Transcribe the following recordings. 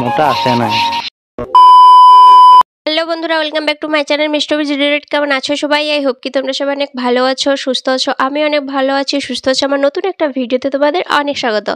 মোটা আসে না। হ্যালো বন্ধুরা, welcome back to my channel mister ভিডিওরেট। কেমন আছো সবাই? আই হোপ কি তোমরা সবাই অনেক ভালো আছো, সুস্থ আছো। আমি অনেক ভালো আছি, সুস্থ আছি। আমার নতুন একটা ভিডিওতে তোমাদের অনেক স্বাগত।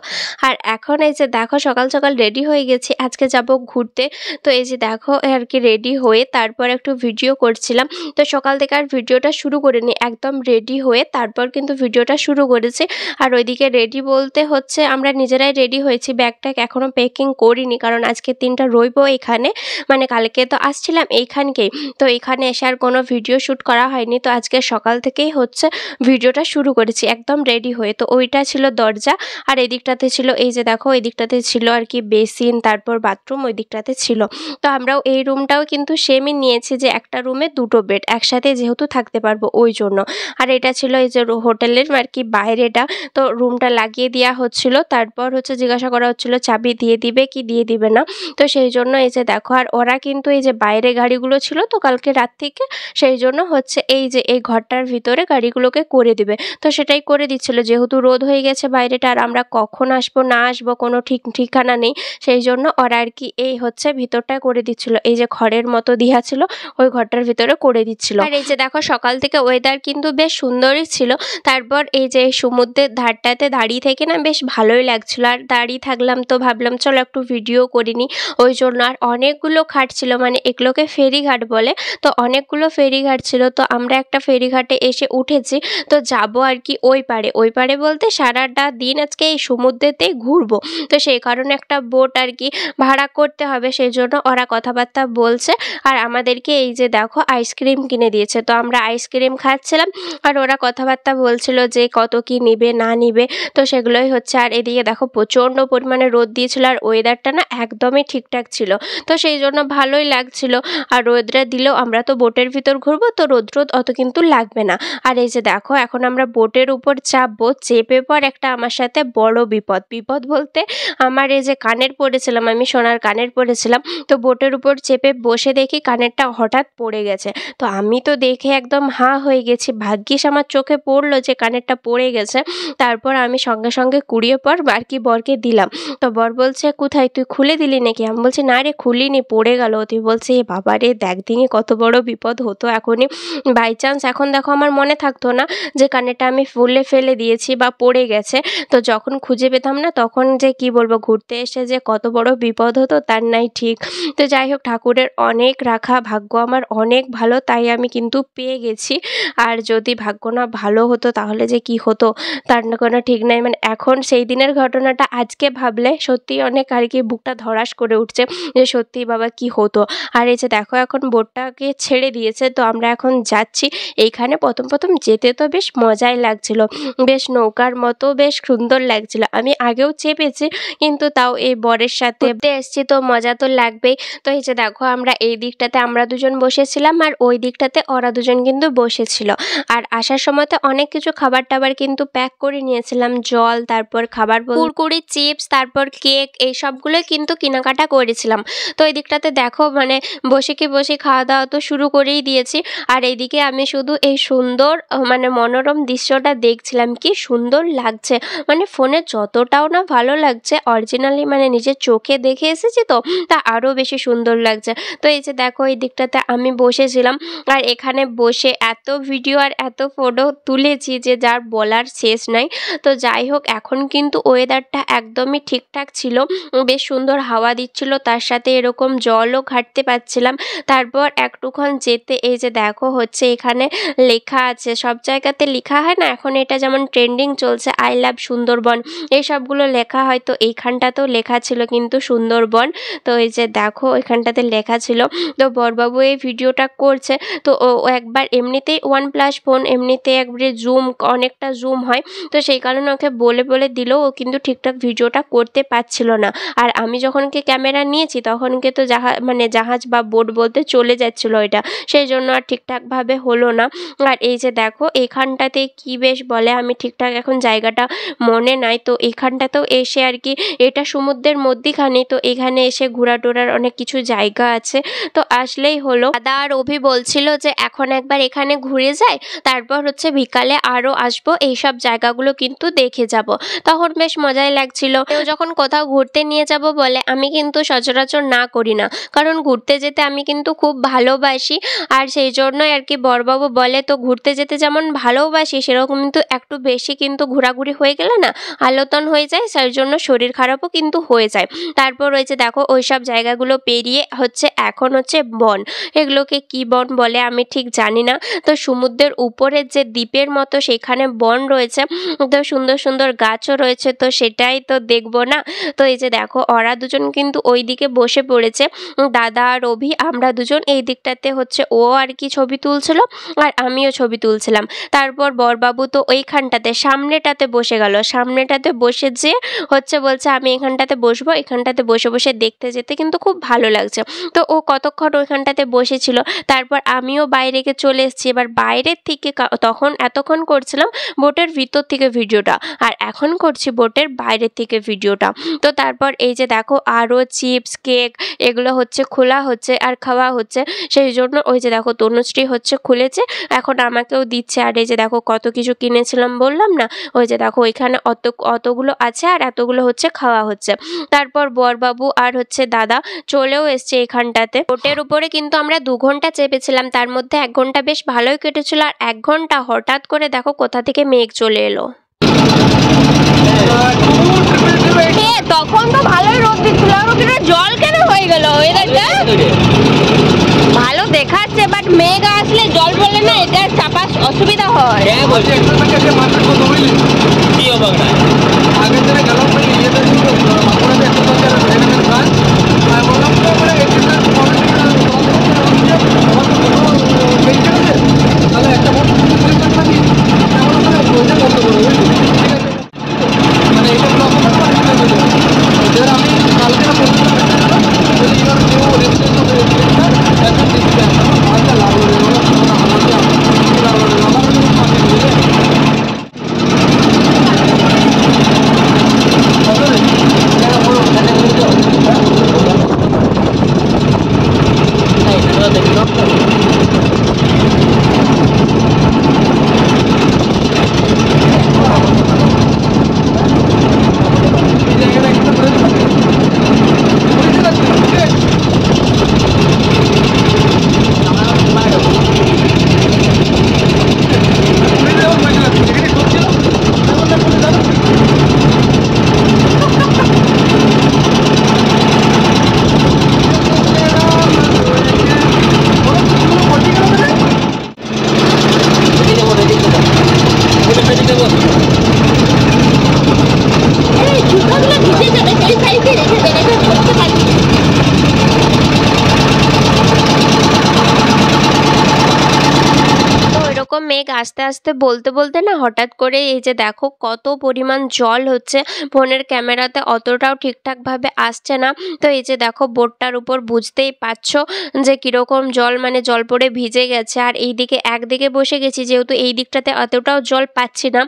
আর এখন এই যে দেখো সকাল সকাল রেডি হয়ে গেছি, আজকে যাব ঘুরতে। তো এই যে দেখো আর কি রেডি হয়ে তারপর একটু ভিডিও করছিলাম। তো সকাল থেকে আর ভিডিওটা শুরু করিনি, একদম রেডি হয়ে তারপর কিন্তু ভিডিওটা শুরু করেছি। আর ওইদিকে রেডি বলতে হচ্ছে আমরা নিজেরাই রেডি হয়েছি, ব্যাগটাকে এখনও প্যাকিং করিনি, কারণ আজকে দিনটা রইবো এখানে, মানে কালকে তো আসছিলাম এইখানকেই। তো এখানে এসে আর কোনো ভিডিও শ্যুট করা হয়নি। তো আজকে সকাল থেকেই হচ্ছে ভিডিওটা শুরু করেছি একদম রেডি হয়ে। তো ওইটা ছিল দরজা, আর এই দিকটাতে ছিল এই যে দেখো এই দিকটাতে ছিল আর কি বেসিন, তারপর বাথরুম ওই দিকটাতে ছিল। তো আমরাও এই রুমটাও কিন্তু সেমই নিয়েছি, যে একটা রুমে দুটো বেড একসাথে যেহেতু থাকতে পারবো ওই জন্য। আর এটা ছিল এই যে হোটেলের আর কি বাইরেটা। তো রুমটা লাগিয়ে দেওয়া হচ্ছিল, তারপর হচ্ছে জিজ্ঞাসা করা হচ্ছিল চাবি দিয়ে দিবে কি দিয়ে দিবে না। তো সেই জন্য এই যে দেখো, আর ওরা কিন্তু এই যে বাইরে গাড়িগুলো ছিল তো কালকে রাত থেকে, সেই জন্য হচ্ছে এই যে এই ঘরটার ভিতরে গাড়িগুলোকে করে দিবে। তো সেটাই করে দিচ্ছিল, যেহেতু রোদ হয়ে গেছে বাইরেটা, আর আমরা কখন আসবো না আসবো কোনো ঠিকানা নেই। সেই জন্য ওরা আর কি এই হচ্ছে ভিতরটায় করে দিচ্ছিল, এই যে ঘরের মতো দিয়া ছিল ওই ঘরটার ভিতরে করে দিচ্ছিল। আর এই যে দেখো সকাল থেকে ওয়েদার কিন্তু বেশ সুন্দরই ছিল। তারপর এই যে সমুদ্রের ধারটাতে দাঁড়িয়ে থেকে না বেশ ভালোই লাগছিল, আর দাঁড়িয়ে থাকলাম তো ভাবলাম চলো একটু ভিডিও করিনি ওই জন্য। আর অনেকগুলো ঘাট ছিল, মানে এগুলোকে ফেরিঘাট বলে। তো অনেকগুলো ফেরিঘাট ছিল, তো আমরা একটা ফেরিঘাটে এসে উঠেছি। তো যাব আর কি ওই পারে বলতে সারাটা দিন আজকে এই সমুদ্রেতেই ঘুরবো। তো সেই কারণে একটা বোট আর কি ভাড়া করতে হবে, সেই জন্য ওরা কথাবার্তা বলছে। আর আমাদেরকে এই যে দেখো আইসক্রিম কিনে দিয়েছে, তো আমরা আইসক্রিম খাচ্ছিলাম, আর ওরা কথাবার্তা বলছিল যে কত কি নিবে না নিবে। তো সেগুলোই হচ্ছে। আর এদিকে দেখো প্রচণ্ড পরিমাণে রোদ দিয়েছিল, আর ওয়েদারটা না একদমই ঠিকঠাক ছিল, তো সেই জন্য ভালোই লাগছিল। আর রোদটা দিলেও আমরা তো বোটের ভিতর ঘুরবো, তো রোদ অত কিন্তু লাগবে না। আর এই যে দেখো এখন আমরা বোটের উপর চাপবো, চেপে পর একটা আমার সাথে বড় বিপদ বলতে আমার এই যে কানের পরেছিলাম, আমি সোনার কানের পরেছিলাম। তো বোটের উপর চেপে বসে দেখি কানেরটা হঠাৎ পড়ে গেছে। তো আমি তো দেখে একদম হাঁ হয়ে গেছি, ভাগ্যিস আমার চোখে পড়লো যে কানেরটা পড়ে গেছে। তারপর আমি সঙ্গে সঙ্গে কুড়িয়ে পর আর কি বরকে দিলাম। তো বর বলছে কোথায়, তুই খুলে দিলি নাকি? আমি বলছি না রে খুলিনি, পড়ে গেল। তুই বলছে এ বাবা রে, দেখ দিনই কত বড় বিপদ হতো এখনই, বাই চান্স এখন দেখো আমার মনে থাকতো না যে কানেরটা আমি ফুলে ফেলে দিয়েছি বা পড়ে গেছে। তো যখন খুঁজে পেতাম না তখন যে কি বলবো, ঘুরতে এসে যে কত বড় বিপদ হতো তার নাই ঠিক। তো যাই হোক, ঠাকুরের অনেক রাখা, ভাগ্য আমার অনেক ভালো, তাই আমি কিন্তু পেয়ে গেছি। আর যদি ভাগ্য না ভালো হতো তাহলে যে কি হতো তার না কোনো ঠিক নাই। মানে এখন সেই দিনের ঘটনাটা আজকে ভাবলে সত্যি অনেক আর কি বুকটা ধড়াস করে উঠছে, যে সত্যি বাবা কি হতো। আর এই যে দেখো এখন বোটটাকে ছেড়ে দিয়েছে, তো আমরা এখন যাচ্ছি। এইখানে প্রথম যেতে তো বেশ মজাই লাগছিল, বেশ নৌকার মতো বেশ সুন্দর লাগছিল। আমি আগেও চেপেছি, কিন্তু তাও এই বরের সাথে এসছি তো মজা তো লাগবেই। তো এই যে দেখো আমরা এই দিকটাতে আমরা দুজন বসেছিলাম, আর ওই দিকটাতে ওরা দুজন কিন্তু বসেছিল। আর আসার সময় তো অনেক কিছু খাবার টাবার কিন্তু প্যাক করে নিয়েছিলাম, জল, তারপর খাবার কুরকুরি, চিপস, তারপর কেক, এই সবগুলোই কিন্তু কেনাকাটা করেছিলাম। তো এই দিকটাতে দেখো মানে বসে খাওয়া দাওয়া তো শুরু করেই দিয়েছি। আর এইদিকে আমি শুধু এই সুন্দর মানে মনোরম দৃশ্যটা দেখছিলাম, কি সুন্দর লাগছে। মানে ফোনে যতটাও না ভালো লাগছে, অরিজিনালি মানে নিজের চোখে দেখে এসেছি তো তা আরও বেশি সুন্দর লাগছে। তো এই যে দেখো এই দিকটাতে আমি বসেছিলাম, আর এখানে বসে এত ভিডিও আর এত ফটো তুলেছি যে যার বলার শেষ নাই। তো যাই হোক, এখন কিন্তু ওয়েদারটা একদমই ঠিকঠাক ছিল, বেশ সুন্দর হাওয়া দিচ্ছিল, তার সাথে এরকম জলও ঘাটতে পাচ্ছিলাম। তারপর একটুক্ষণ যেতে এই যে দেখো হচ্ছে এখানে লেখা আছে, সব জায়গাতে লেখা হয় না এখন, এটা যেমন ট্রেন্ডিং চলছে আই লাভ সুন্দরবন, এই সবগুলো লেখা হয়। তো এইখানটাতেও লেখা ছিল কিন্তু সুন্দরবন। তো এই যে দেখো এখানটাতে লেখা ছিল। তো বরবাবু এই ভিডিওটা করছে, তো ও একবার এমনিতেই OnePlus ফোন, এমনিতে একবারে অনেকটা জুম হয়, তো সেই কারণে ওকে বলে দিলেও ও কিন্তু ঠিকঠাক ভিডিওটা করতে পারছিল না। আর আমি যখনকে ক্যামেরা নিয়েছি তখনকে তো জাহাজ বা বোট বোট বলতে চলে যাচ্ছিল ওইটা, সেই জন্য আর ঠিকঠাকভাবে হলো না। আর এই যে দেখো এখানটাতে কি বেশ বলে, আমি ঠিকঠাক এখন জায়গাটা মনে নাই। তো এখানটাতেও এসে আর কি, এটা সমুদ্রের মধ্যিখানে, তো এখানে এসে ঘোরা টোরার অনেক কিছু জায়গা আছে, তো আসলেই হলো। দাদা আর অভি বলছিল যে এখন একবার এখানে ঘুরে যায়, তারপর হচ্ছে বিকালে আরও আসবো, এইসব জায়গাগুলো কিন্তু দেখে যাব। তখন বেশ মজাই লাগছিল। কেউ যখন কোথাও ঘুরতে নিয়ে যাব বলে আমি কিন্তু সচরাচর না করি না, কারণ ঘুরতে যেতে আমি কিন্তু খুব ভালোবাসি। আর সেই জন্যই আর কি বড়বাবু বলে, তো ঘুরতে যেতে যেমন ভালোবাসি সেরকম কিন্তু একটু বেশি কিন্তু ঘোরাঘুরি হয়ে গেলে না আলতন হয়ে যায়, সেই জন্য শরীর খারাপও কিন্তু হয়ে যায়। তারপর রয়েছে দেখো ওইসব জায়গাগুলো পেরিয়ে হচ্ছে এখন হচ্ছে বন, এগুলোকে কি বন বলে আমি ঠিক জানি না। তো সমুদ্রের উপরের যে দ্বীপের মতো সেখানে বন রয়েছে, তো সুন্দর সুন্দর গাছও রয়েছে, তো সেটাই তো দেখবো না। তো এই যে দেখো ওরা দুজন কিন্তু ওই দিকে বসে পড়েছে, দাদা আর অভি, আমরা দুজন এই দিকটাতে হচ্ছে ও আর কি ছবি তুলছিল আর আমিও ছবি তুলছিলাম। তারপর বরবাবু তো ওইখানটাতে সামনেটাতে বসে গেল, সামনেটাতে বসে যে হচ্ছে বলছে আমি এখানটাতে বসবো, এখানটাতে বসে বসে দেখতে যেতে কিন্তু খুব ভালো লাগছে। তো ও কতক্ষণ ওইখানটাতে বসেছিল, তারপর আমিও বাইরেকে চলে এসেছি। এবার বাইরের থেকে তখন এতক্ষণ করছিলাম বোটের ভিতর থেকে ভিডিওটা, আর এখন করছি বোটের বাইরের থেকে ভিডিওটা। তো তারপর এই যে দেখো আরও চিপস কেক এগুলো হচ্ছে খোলা হচ্ছে আর খাওয়া হচ্ছে, সেই জন্য ওই যে দেখো তনুশ্রী হচ্ছে খুলেছে, এখন আমাকেও দিচ্ছে। আর এই যে দেখো কত কিছু কিনেছিলাম বললাম না, ওই যে দেখো ওইখানে অতগুলো আছে আর এতগুলো হচ্ছে খাওয়া হচ্ছে। তারপর বরবাবু আর হচ্ছে দাদা চলেও এসছে এখানটাতে। বোটের উপরে কিন্তু আমরা 2 ঘন্টা চেপেছিলাম, তার মধ্যে 1 ঘন্টা বেশ ভালোই কেটেছিল, আর 1 ঘন্টা হঠাৎ করে দেখো কোথা থেকে মেঘ চলে এলো। তখন তো ভালোই রোদ দিচ্ছিল, আর ওটা জল কেন হয়ে গেল? ভালো দেখাচ্ছে বাট মেঘ আসলে জল পড়লে না এটা চাপা অসুবিধা হয়। মেঘ আস্তে আস্তে বলতে বলতে না হঠাৎ করে এই যে দেখো কত পরিমাণ জল হচ্ছে, ফোনের ক্যামেরাতে অতটাও ঠিকঠাকভাবে আসছে না। তো এই যে দেখো বোটটার উপর বুঝতেই পারছো যে কীরকম জল, মানে জল পড়ে ভিজে গেছে। আর এই দিকে একদিকে বসে গেছি, যেহেতু এই দিকটাতে অতটাও জল পাচ্ছি না,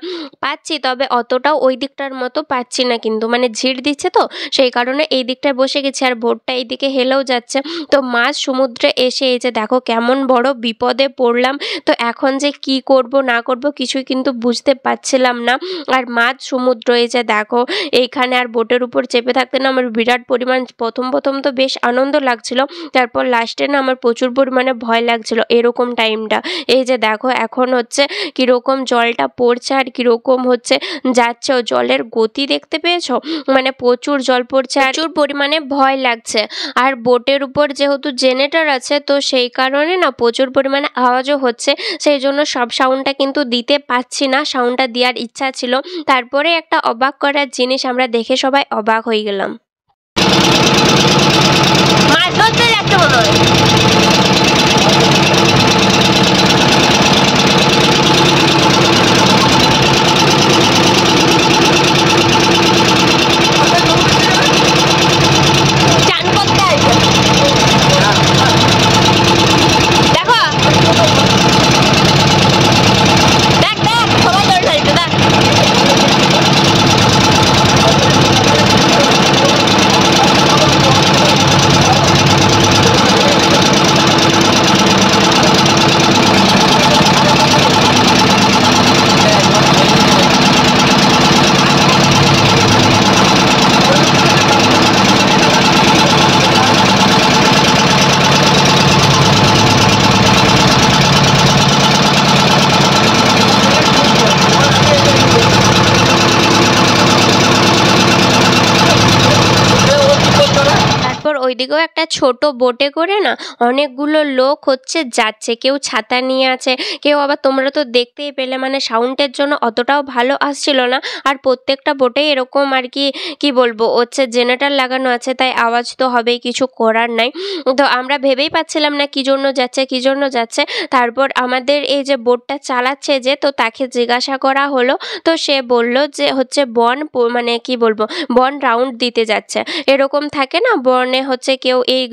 পাচ্ছি তবে অতটাও ওই দিকটার মতো পাচ্ছি না, কিন্তু মানে ঝিড় দিচ্ছে তো সেই কারণে এই দিকটায় বসে গেছি, আর বোটটা এইদিকে হেলেও যাচ্ছে। তো মাঝ সমুদ্রে এসে এই যে দেখো কেমন বড় বিপদে পড়লাম। তো এখন যে কি করব না করব কিছুই কিন্তু বুঝতে পারছিলাম না। আর মাঝ সমুদ্র এই যে দেখো এইখানে আর বোটের উপর চেপে থাকতে না আমার বিরাট পরিমাণ প্রথম তো বেশ আনন্দ লাগছিল, তারপর লাস্টে না আমার প্রচুর পরিমাণে ভয় লাগছিল এরকম টাইমটা। এই যে দেখো এখন হচ্ছে কীরকম জলটা পড়ছে আর কীরকম হচ্ছে যাচ্ছে, ও জলের গতি দেখতে পেয়েছো, মানে প্রচুর জল পড়ছে আর প্রচুর পরিমাণে ভয় লাগছে। আর বোটের উপর যেহেতু জেনারেটর আছে তো সেই কারণে না প্রচুর পরিমাণে আওয়াজও হচ্ছে, সেই জন্য সব সাউন্ডটা কিন্তু দিতে পাচ্ছি না, সাউন্ডটা দেওয়ার ইচ্ছা ছিল। তারপরে একটা অবাক করার জিনিস আমরা দেখে সবাই অবাক হয়ে গেলাম। মাছ ধরতে যাচ্ছে মনে হয়। চান করতে আসবে। ওইদিকেও একটা ছোট বোটে করে না অনেকগুলো লোক হচ্ছে যাচ্ছে, কেউ ছাতা নিয়ে আছে, কেউ আবার তোমরা তো দেখতেই পেলে মানে সাউন্ডের জন্য অতটাও ভালো আসছিল না। আর প্রত্যেকটা বোটেই এরকম আর কি বলবো হচ্ছে জেনারেটর লাগানো আছে, তাই আওয়াজ তো হবেই, কিছু করার নাই। তো আমরা ভেবেই পাচ্ছিলাম না কী জন্য যাচ্ছে। তারপর আমাদের এই যে বোটটা চালাচ্ছে যে, তো তাকে জিজ্ঞাসা করা হলো, তো সে বলল যে হচ্ছে মানে কি বলবো বন রাউন্ড দিতে যাচ্ছে। এরকম থাকে না বনে হচ্ছে কেউ এই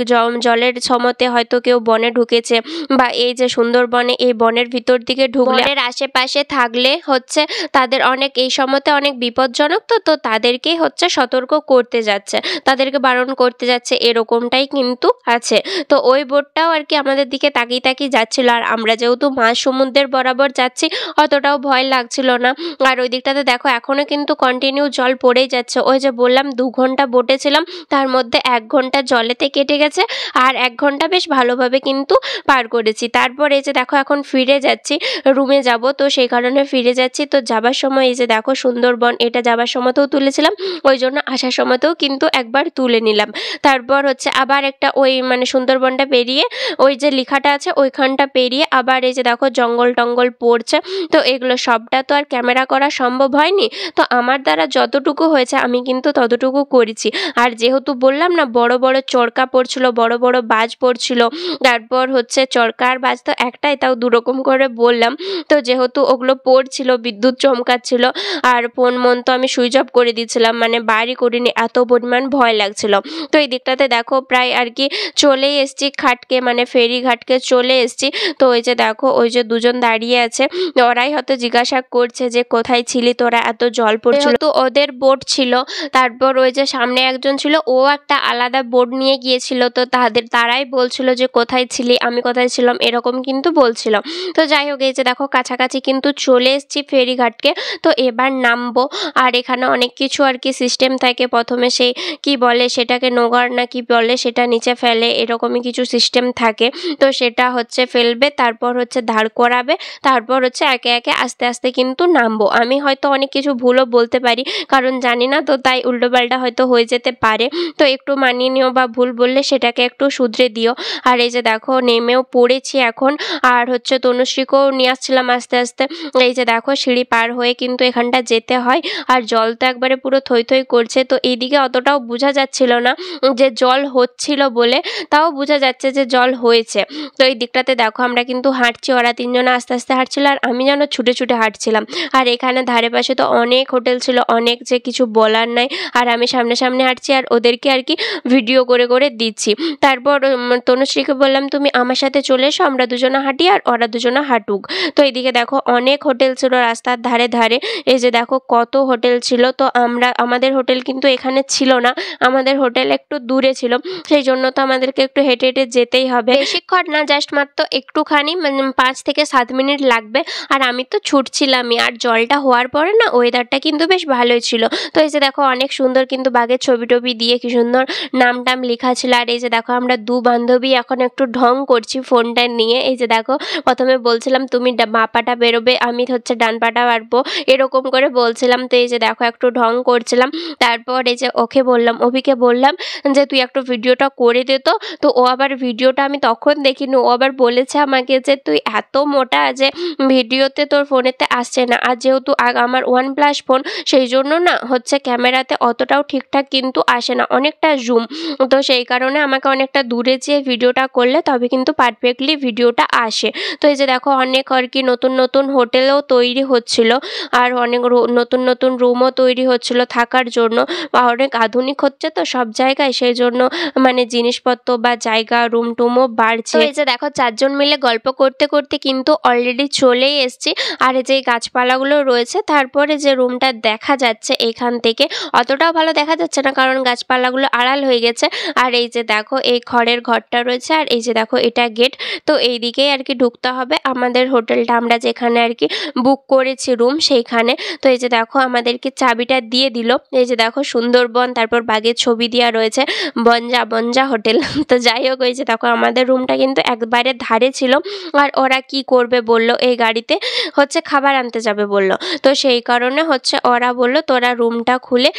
জলের সমতে হয়তো কেউ বনে ঢুকেছে, বা এই যে সুন্দরবনে এই বনের ভিতর দিকে ঢুকলে বনের আশেপাশে থাকলে হচ্ছে তাদের অনেক এই সময়তে অনেক বিপজ্জনক, তো তাদেরকেই হচ্ছে সতর্ক করতে যাচ্ছে, তাদেরকে বারণ করতে যাচ্ছে, এরকমটাই কিন্তু আছে। তো ওই বোটটাও আর কি আমাদের দিকে তাকিয়ে যাচ্ছিল, আর আমরা যেহেতু মাঝ সমুদ্রের বরাবর যাচ্ছি অতটাও ভয় লাগছিল না। আর ওই দিকটাতে দেখো এখনো কিন্তু কন্টিনিউ জল পড়েই যাচ্ছে। ওই যে বললাম 2 ঘন্টা বোটে ছিলাম, তার মধ্যে 1 ঘন্টা জলেতে কেটে গেছে, আর 1 ঘন্টা বেশ ভালোভাবে কিন্তু পার করেছি। তারপর এই যে দেখো এখন ফিরে যাচ্ছি, রুমে যাব, তো সেই কারণে ফিরে যাচ্ছি। তো যাবার সময় এই যে দেখো সুন্দরবন, এটা যাবার সময়তেও তুলেছিলাম, ওই জন্য আসার সময়তেও কিন্তু একবার তুলে নিলাম। তারপর হচ্ছে আবার একটা ওই মানে সুন্দরবনটা পেরিয়ে ওই যে লেখাটা আছে ওইখানটা পেরিয়ে আবার এই যে দেখো জঙ্গল টঙ্গল পড়ছে। তো এগুলো সবটা তো আর ক্যামেরা করা সম্ভব হয়নি, তো আমার দ্বারা যতটুকু হয়েছে আমি কিন্তু ততটুকু করেছি। আর যেহেতু বললাম না বড় বড় চরকা পড়ছিল, বড় বড় বাজ পড়ছিল, তারপর হচ্ছে চরকা আর বাজ তো একটাই, তাও 2 রকম করে বললাম। তো যেহেতু ওগুলো পড়ছিল, বিদ্যুৎ চমকাচ্ছিল, আর ফোন মন তো আমি সুইচ অফ করে দিয়েছিলাম, মানে বাইরে করিনি, এত পরিমাণ ভয় লাগছিল। তো এই দিকটাতে দেখো প্রায় আর কি চলেই এসছি ঘাটকে, মানে ফেরি ঘাটকে চলে এসছি। তো ওই যে দেখো ওই যে 2 জন দাঁড়িয়ে আছে, ওরাই হয়তো জিজ্ঞাসা করছে যে কোথায় ছিলি তোরা, এত জল পড়ছিল। তো ওদের বোট ছিল, তারপর ওই যে সামনে একজন ছিল, ও একটা আলাদা বোট নিয়ে গিয়েছিল, তো তারাই বলছিল যে কোথায় ছিলি, আমি কোথায় ছিলাম, এরকম কিন্তু বলছিল। তো যাই হোক এই যে দেখো কাছাকাছি কিন্তু চলে এসছি ফেরিঘাটকে। তো এবার নামবো, আর এখানে অনেক কিছু আর কি সিস্টেম থাকে, প্রথমে সেই কি বলে সেটাকে নোঙর না কি বলে সেটা নিচে ফেলে, এরকমই কিছু সিস্টেম থাকে। তো সেটা হচ্ছে ফেলবে, তারপর হচ্ছে দাঁড় করাবে, তারপর হচ্ছে একে একে আস্তে আস্তে কিন্তু নামবো। আমি হয়তো অনেক কিছু ভুলও বলতে পারি, কারণ জানি না, তো তাই উল্টোপাল্টা হয়তো হয়ে যেতে পারে, তো একটু মানিয়ে নিও, বা ভুল বললে সেটাকে একটু শুধরে দিও। আর এই যে দেখো নেমেও পড়েছি এখন, আর হচ্ছে তনুশ্রীকেও নিয়ে আসছিলাম আস্তে আস্তে। এই যে দেখো সিঁড়ি পার হয়ে কিন্তু এখানটা যেতে হয়, আর জল তো একবারে পুরো থই থই করছে। তো এইদিকে অতটাও বোঝা যাচ্ছিল না যে জল হচ্ছিল বলে, তাও বোঝা যাচ্ছে যে জল হয়েছে। তো এই দিকটাতে দেখো আমরা কিন্তু হাঁটছি, ওরা 3 জনে আস্তে আস্তে হাঁটছিল, আর আমি যেন ছুটে ছুটে হাঁটছিলাম। আর এখানে ধারে পাশে তো অনেক হোটেল ছিল, অনেক যে কিছু বলার নাই। আর আমি সামনে সামনে হাঁটছি, আর ওদেরকে আর কি ভিডিও করে করে দিচ্ছি। তারপর তনুশ্রীকে বললাম তুমি আমার সাথে চলে এসো, আমরা 2 জনে হাঁটি আর ওরা 2 জনে হাঁটুক। তো এইদিকে দেখো অনেক হোটেল ছিল রাস্তার ধারে ধারে, এই যে দেখো কত হোটেল ছিল। তো আমাদের হোটেল কিন্তু এখানে ছিল না, আমাদের হোটেল একটু দূরে ছিল, সেই জন্য তো আমাদেরকে একটু হেঁটে হেঁটে যেতেই হবে। বেশিক্ষণ না, জাস্ট মাত্র একটুখানি, মানে 5 থেকে 7 মিনিট লাগবে। আর আমি তো ছুটছিলামই, আর জলটা হওয়ার পরে না ওয়েদারটা কিন্তু বেশ ভালোই ছিল। তো এই যে দেখো অনেক সুন্দর কিন্তু বাঘের ছবি টবি দিয়ে কি সুন্দর নাম টাম লেখা ছিল। আর এই যে দেখো আমরা 2 বান্ধবী এখন একটু ঢং করছি ফোনটা নিয়ে। এই যে দেখো প্রথমে বলছিলাম তুমি বাঁ পাটা বেরোবে, আমি হচ্ছে ডান পাটা পারবো, এরকম করে বলছিলাম। তো এই যে দেখো একটু ঢং করছিলাম। তারপর এই যে ওকে বললাম, অভিকে বললাম যে তুই একটু ভিডিওটা করে দে। তো ও আবার ভিডিওটা আমি তখন দেখিনি, ও আবার বলেছে আমাকে যে তুই এত মোটা যে ভিডিওতে তোর ফোনেতে আসছে না। আর যেহেতু আমার OnePlus ফোন, সেই জন্য না হচ্ছে ক্যামেরাতে অতটাও ঠিকঠাক কিন্তু আসে না, অনেকটা জুম। তো সেই কারণে আমাকে অনেকটা দূরে যেয়ে ভিডিওটা করলে তবে কিন্তু পারফেক্টলি ভিডিওটা আসে। তো এই যে দেখো অনেক আর কি নতুন নতুন হোটেলও তৈরি হচ্ছিল, আর অনেক নতুন নতুন রুমও তৈরি হচ্ছিল থাকার জন্য, বা অনেক আধুনিক হচ্ছে তো সব জায়গায়, সেই জন্য মানে জিনিসপত্র বা জায়গা রুম টুমও বাড়ছে। এই যে দেখো 4 জন মিলে গল্প করতে করতে কিন্তু অলরেডি চলেই এসছি। আর এই যে গাছপালাগুলো রয়েছে, তারপরে যে রুমটা দেখা যাচ্ছে এখান থেকে অতটাও ভালো দেখা যাচ্ছে না, কারণ গাছপালাগুলো আড়াল হয়ে গেছে। আর এই যে দেখো এই খড়ের ঘরটা রয়েছে, আর এই যে দেখো এটা গেট। তো এই দিকেই আর কি ঢুকতে হবে আমাদের হোটেলটা, আমরা যেখানে আর কি বুক করেছি রুম সেইখানে। তো এই যে দেখো আমাদেরকে চাবিটা দিয়ে দিল। এই যে দেখো সুন্দরবন, তারপর বাঘের ছবি দেওয়া রয়েছে, বনজা হোটেল। তো যাই হোক ওই যে দেখো আমাদের রুমটা কিন্তু একবারে ধারে ছিল। আর ওরা কি করবে বলল, এই গাড়িতে হচ্ছে খাবার আনতে যাবে বলল। তো সেই কারণে হচ্ছে ওরা বলল তোরা রুমটা খুলে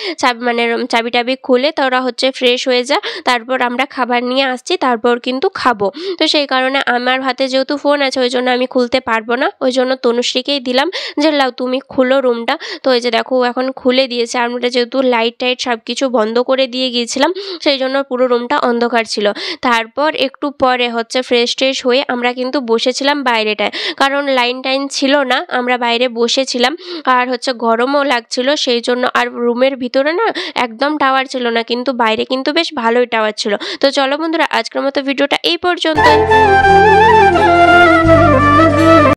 চাবি টাবি খুলে তোরা হচ্ছে ফ্রেশ হয়ে যা, তারপর আমরা খাবার নিয়ে আসছি, তারপর কিন্তু খাবো। তো সেই কারণে আমার হাতে যেহেতু ফোন আছে ওই জন্য আমি খুলতে পারবো না, ওই জন্য তনুশ্রীকেই দিলাম যে লাও তুমি খুলো রুমটা। তো এই যে দেখো ও এখন খুলে দিয়েছে। আমরা যেহেতু লাইট টাইট সব কিছু বন্ধ করে দিয়ে গিয়েছিলাম সেই জন্য পুরো রুমটা অন্ধকার ছিল। তারপর একটু পরে হচ্ছে ফ্রেশ ট্রেশ হয়ে আমরা কিন্তু বসেছিলাম বাইরেটায়, কারণ লাইন টাইন ছিল না, আমরা বাইরে বসেছিলাম। আর হচ্ছে গরমও লাগছিল সেই জন্য। আর রুমের ভিতরে না একদম টাওয়ার ছিল না, কিন্তু বাইরে কিন্তু বেশ ভালোই টাওয়ার ছিল। তো চলো বন্ধুরা, আজকের মতো ভিডিওটা এই পর্যন্তই।